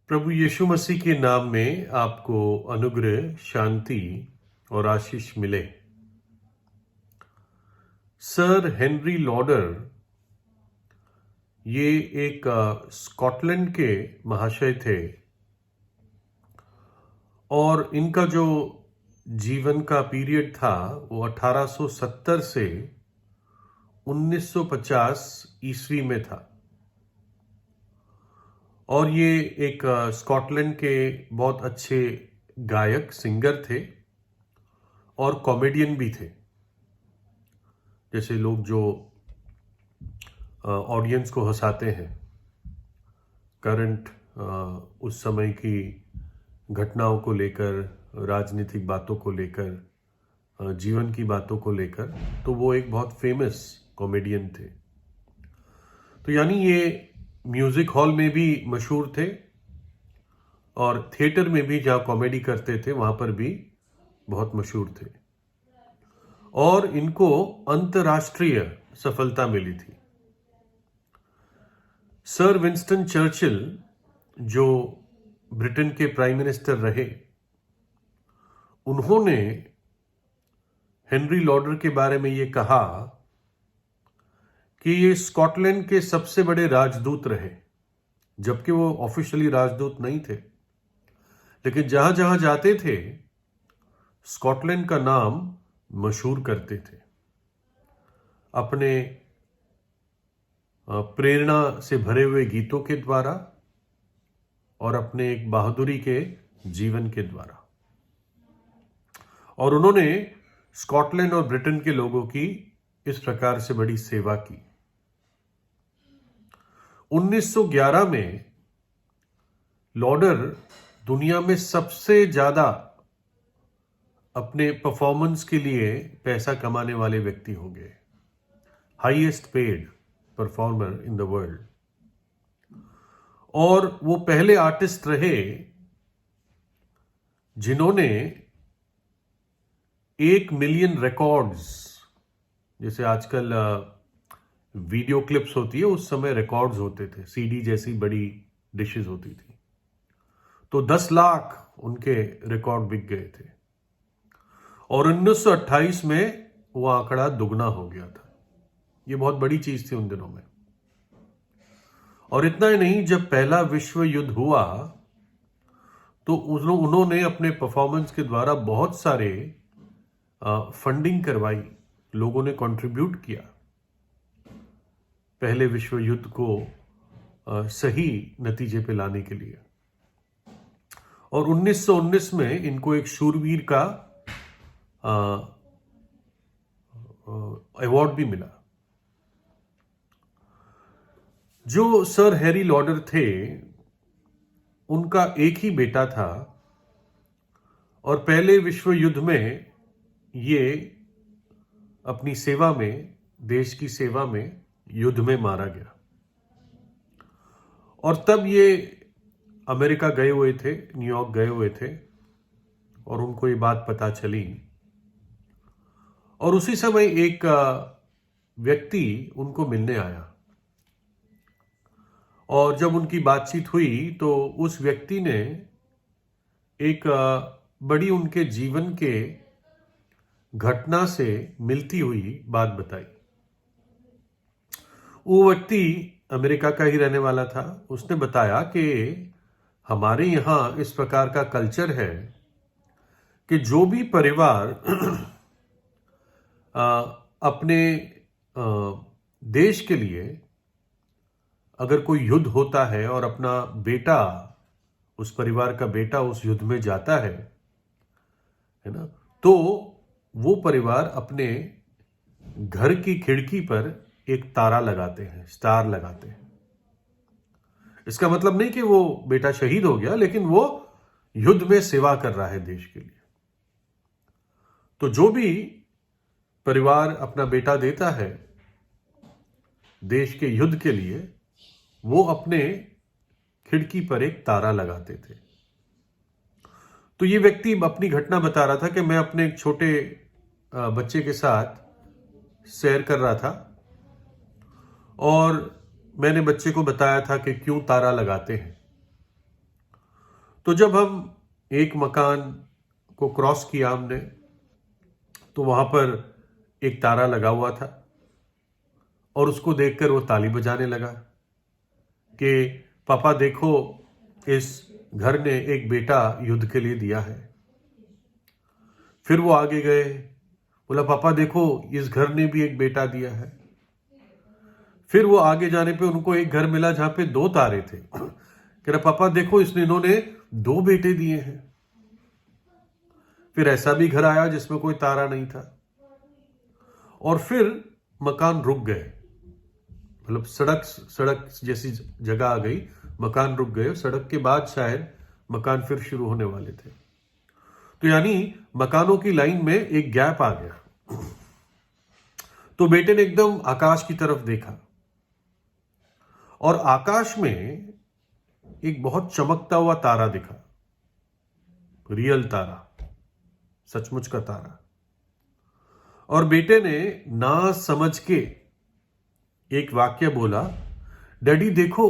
प्रभु यीशु मसीह के नाम में आपको अनुग्रह, शांति और आशीष मिले। सर हेनरी लॉडर ये एक स्कॉटलैंड के महाशय थे और इनका जो जीवन का पीरियड था वो 1870 से 1950 ईस्वी में था। और ये एक स्कॉटलैंड के बहुत अच्छे गायक सिंगर थे और कॉमेडियन भी थे। जैसे लोग जो ऑडियंस को हंसाते हैं, करंट उस समय की घटनाओं को लेकर, राजनीतिक बातों को लेकर, जीवन की बातों को लेकर, तो वो एक बहुत फेमस कॉमेडियन थे। तो यानी ये म्यूजिक हॉल में भी मशहूर थे और थिएटर में भी जहाँ कॉमेडी करते थे वहाँ पर भी बहुत मशहूर थे और इनको अंतर्राष्ट्रीय सफलता मिली थी। सर विंस्टन चर्चिल जो ब्रिटेन के प्राइम मिनिस्टर रहे, उन्होंने हेनरी लॉडर के बारे में ये कहा कि ये स्कॉटलैंड के सबसे बड़े राजदूत रहे, जबकि वो ऑफिशियली राजदूत नहीं थे, लेकिन जहां जहां जाते थे स्कॉटलैंड का नाम मशहूर करते थे अपने प्रेरणा से भरे हुए गीतों के द्वारा और अपने एक बहादुरी के जीवन के द्वारा। और उन्होंने स्कॉटलैंड और ब्रिटेन के लोगों की इस प्रकार से बड़ी सेवा की। 1911 में लॉडर दुनिया में सबसे ज्यादा अपने परफॉर्मेंस के लिए पैसा कमाने वाले व्यक्ति हो गए, highest paid performer in the world. और वो पहले आर्टिस्ट रहे जिन्होंने 1 मिलियन रिकॉर्ड्स, जैसे आजकल वीडियो क्लिप्स होती है, उस समय रिकॉर्ड्स होते थे, सीडी जैसी बड़ी डिशेस होती थी, तो 10 लाख उनके रिकॉर्ड बिक गए थे। और 1928 में वो आंकड़ा दुगना हो गया था। ये बहुत बड़ी चीज थी उन दिनों में। और इतना ही नहीं, जब पहला विश्व युद्ध हुआ तो उन्होंने अपने परफॉर्मेंस के द्वारा बहुत सारे फंडिंग करवाई, लोगों ने कंट्रीब्यूट किया पहले विश्व युद्ध को सही नतीजे पे लाने के लिए। और 1919 में इनको एक शूरवीर का अवार्ड भी मिला। जो सर हैरी लॉडर थे, उनका एक ही बेटा था और पहले विश्व युद्ध में ये अपनी सेवा में, देश की सेवा में युद्ध में मारा गया। और तब ये अमेरिका गए हुए थे, न्यूयॉर्क गए हुए थे और उनको ये बात पता चली। और उसी समय एक व्यक्ति उनको मिलने आया और जब उनकी बातचीत हुई तो उस व्यक्ति ने एक बड़ी उनके जीवन के घटना से मिलती हुई बात बताई। वो व्यक्ति अमेरिका का ही रहने वाला था। उसने बताया कि हमारे यहाँ इस प्रकार का कल्चर है कि जो भी परिवार अपने देश के लिए अगर कोई युद्ध होता है और अपना बेटा, उस परिवार का बेटा उस युद्ध में जाता है ना, तो वो परिवार अपने घर की खिड़की पर एक तारा लगाते हैं, स्टार लगाते हैं। इसका मतलब नहीं कि वो बेटा शहीद हो गया, लेकिन वो युद्ध में सेवा कर रहा है देश के लिए। तो जो भी परिवार अपना बेटा देता है देश के युद्ध के लिए, वो अपने खिड़की पर एक तारा लगाते थे। तो ये व्यक्ति अपनी घटना बता रहा था कि मैं अपने एक छोटे बच्चे के साथ सैर कर रहा था और मैंने बच्चे को बताया था कि क्यों तारा लगाते हैं। तो जब हम एक मकान को क्रॉस किया हमने, तो वहां पर एक तारा लगा हुआ था और उसको देखकर वो ताली बजाने लगा कि पापा देखो, इस घर ने एक बेटा युद्ध के लिए दिया है। फिर वो आगे गए, बोला पापा देखो, इस घर ने भी एक बेटा दिया है। फिर वो आगे जाने पे उनको एक घर मिला जहां पे 2 तारे थे। कह रहा पापा देखो, इन्होंने 2 बेटे दिए हैं। फिर ऐसा भी घर आया जिसमें कोई तारा नहीं था, और फिर मकान रुक गए, मतलब सड़क जैसी जगह आ गई, मकान रुक गए। सड़क के बाद शायद मकान फिर शुरू होने वाले थे। तो यानी मकानों की लाइन में एक गैप आ गया। तो बेटे ने एकदम आकाश की तरफ देखा, और आकाश में एक बहुत चमकता हुआ तारा दिखा, रियल तारा, सचमुच का तारा। और बेटे ने ना समझ के एक वाक्य बोला, डैडी देखो,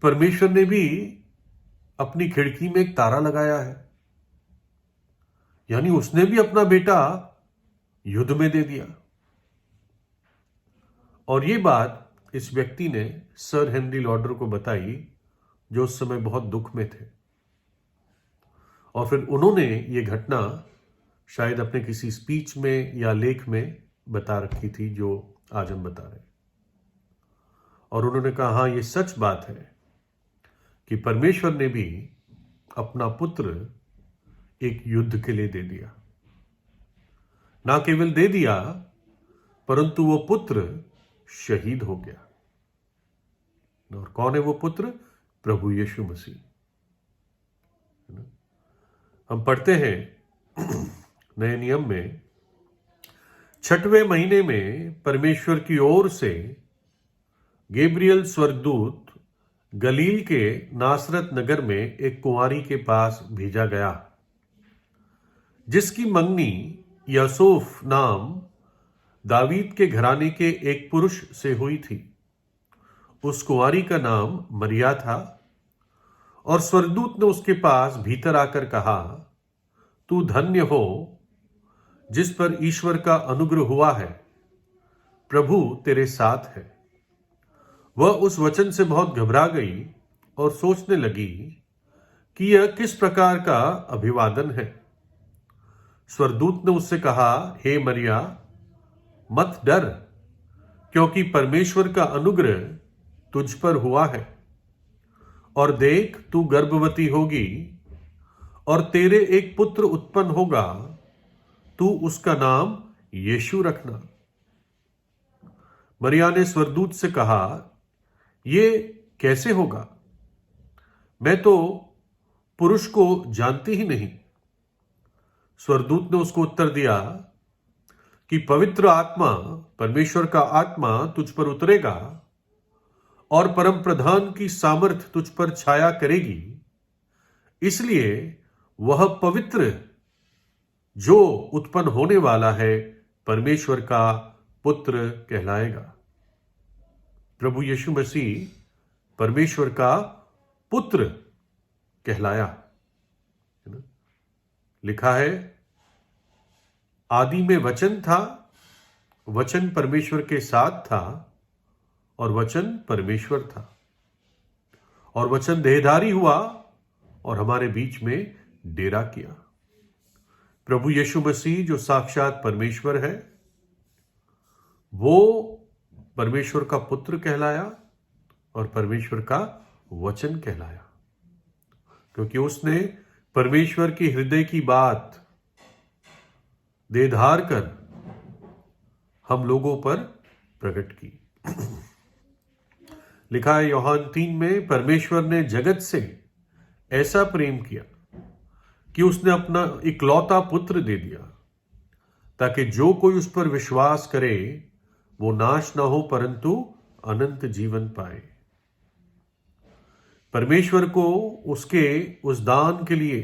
परमेश्वर ने भी अपनी खिड़की में एक तारा लगाया है, यानी उसने भी अपना बेटा युद्ध में दे दिया। और ये बात इस व्यक्ति ने सर हेनरी लॉडर को बताई, जो उस समय बहुत दुख में थे। और फिर उन्होंने ये घटना शायद अपने किसी स्पीच में या लेख में बता रखी थी, जो आज हम बता रहे हैं। और उन्होंने कहा, हाँ ये सच बात है कि परमेश्वर ने भी अपना पुत्र एक युद्ध के लिए दे दिया। ना केवल दे दिया, परंतु वो पुत्र शहीद हो गया। और कौन है वो पुत्र? प्रभु यीशु मसीह। हम पढ़ते हैं नए नियम में, 6वें महीने में परमेश्वर की ओर से गैब्रियल स्वर्गदूत गलील के नासरत नगर में एक कुंवारी के पास भेजा गया, जिसकी मंगनी यूसुफ नाम दावीद के घराने के एक पुरुष से हुई थी। उस कुंवारी का नाम मरिया था। और स्वर्गदूत ने उसके पास भीतर आकर कहा, तू धन्य हो जिस पर ईश्वर का अनुग्रह हुआ है, प्रभु तेरे साथ है। वह उस वचन से बहुत घबरा गई और सोचने लगी कि यह किस प्रकार का अभिवादन है। स्वर्गदूत ने उससे कहा, हे मरिया, मत डर, क्योंकि परमेश्वर का अनुग्रह तुझ पर हुआ है। और देख, तू गर्भवती होगी और तेरे एक पुत्र उत्पन्न होगा, तू उसका नाम यीशु रखना। मरिया ने स्वर्गदूत से कहा, ये कैसे होगा? मैं तो पुरुष को जानती ही नहीं। स्वर्गदूत ने उसको उत्तर दिया कि पवित्र आत्मा, परमेश्वर का आत्मा तुझ पर उतरेगा और परम प्रधान की सामर्थ तुझ पर छाया करेगी, इसलिए वह पवित्र जो उत्पन्न होने वाला है परमेश्वर का पुत्र कहलाएगा। प्रभु यीशु मसीह परमेश्वर का पुत्र कहलाया। लिखा है, आदि में वचन था, वचन परमेश्वर के साथ था और वचन परमेश्वर था। और वचन देहधारी हुआ और हमारे बीच में डेरा किया। प्रभु यीशु मसीह जो साक्षात परमेश्वर है, वो परमेश्वर का पुत्र कहलाया और परमेश्वर का वचन कहलाया, क्योंकि उसने परमेश्वर की हृदय की बात देधार कर हम लोगों पर प्रकट की। लिखा है यूहन्ना 3 में, परमेश्वर ने जगत से ऐसा प्रेम किया कि उसने अपना इकलौता पुत्र दे दिया, ताकि जो कोई उस पर विश्वास करे वो नाश ना हो परंतु अनंत जीवन पाए। परमेश्वर को उसके उस दान के लिए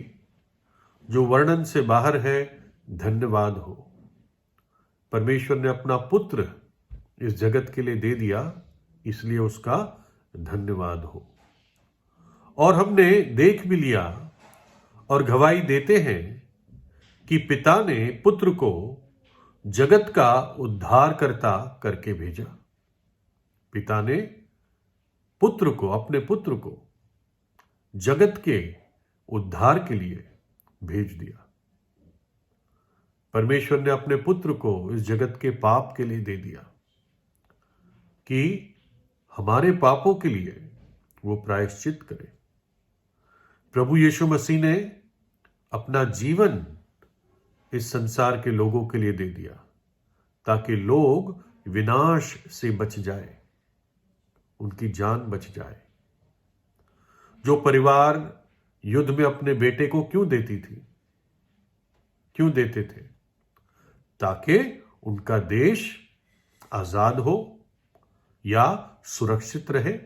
जो वर्णन से बाहर है धन्यवाद हो। परमेश्वर ने अपना पुत्र इस जगत के लिए दे दिया, इसलिए उसका धन्यवाद हो। और हमने देख भी लिया और गवाही देते हैं कि पिता ने पुत्र को जगत का उद्धारकर्ता करके भेजा। पिता ने पुत्र को, अपने पुत्र को जगत के उद्धार के लिए भेज दिया। परमेश्वर ने अपने पुत्र को इस जगत के पाप के लिए दे दिया कि हमारे पापों के लिए वो प्रायश्चित करे। प्रभु यीशु मसीह ने अपना जीवन इस संसार के लोगों के लिए दे दिया ताकि लोग विनाश से बच जाए, उनकी जान बच जाए। जो परिवार युद्ध में अपने बेटे को क्यों देते थे? ताकि उनका देश आजाद हो या सुरक्षित रहे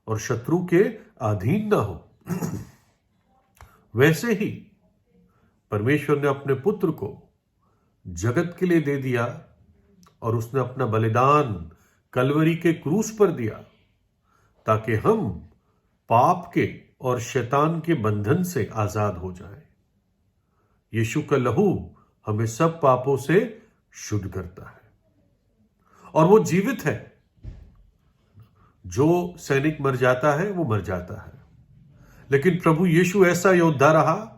और शत्रु के अधीन ना हो। वैसे ही परमेश्वर ने अपने पुत्र को जगत के लिए दे दिया और उसने अपना बलिदान कलवरी के क्रूस पर दिया ताकि हम पाप के और शैतान के बंधन से आजाद हो जाएं। यीशु का लहू हमें सब पापों से शुद्ध करता है और वो जीवित है। जो सैनिक मर जाता है वो मर जाता है, लेकिन प्रभु यीशु ऐसा योद्धा रहा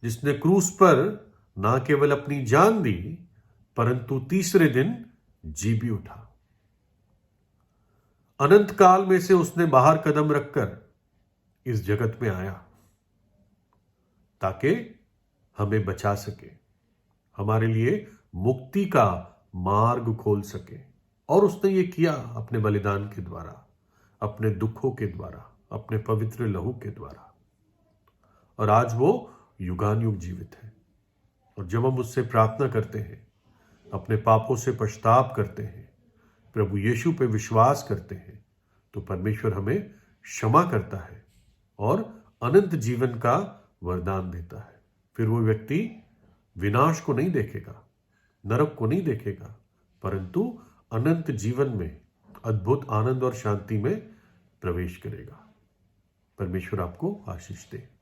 जिसने क्रूस पर ना केवल अपनी जान दी परंतु तीसरे दिन जी भी उठा। अनंत काल में से उसने बाहर कदम रखकर इस जगत में आया ताकि हमें बचा सके, हमारे लिए मुक्ति का मार्ग खोल सके। और उसने ये किया अपने बलिदान के द्वारा, अपने दुखों के द्वारा, अपने पवित्र लहू के द्वारा। और आज वो युगानुयुग जीवित है। और जब हम उससे प्रार्थना करते हैं, अपने पापों से पश्चाताप करते हैं, प्रभु यीशु पे विश्वास करते हैं, तो परमेश्वर हमें क्षमा करता है और अनंत जीवन का वरदान देता है। फिर वो व्यक्ति विनाश को नहीं देखेगा, नरक को नहीं देखेगा, परंतु अनंत जीवन में अद्भुत आनंद और शांति में प्रवेश करेगा। परमेश्वर आपको आशीष दे।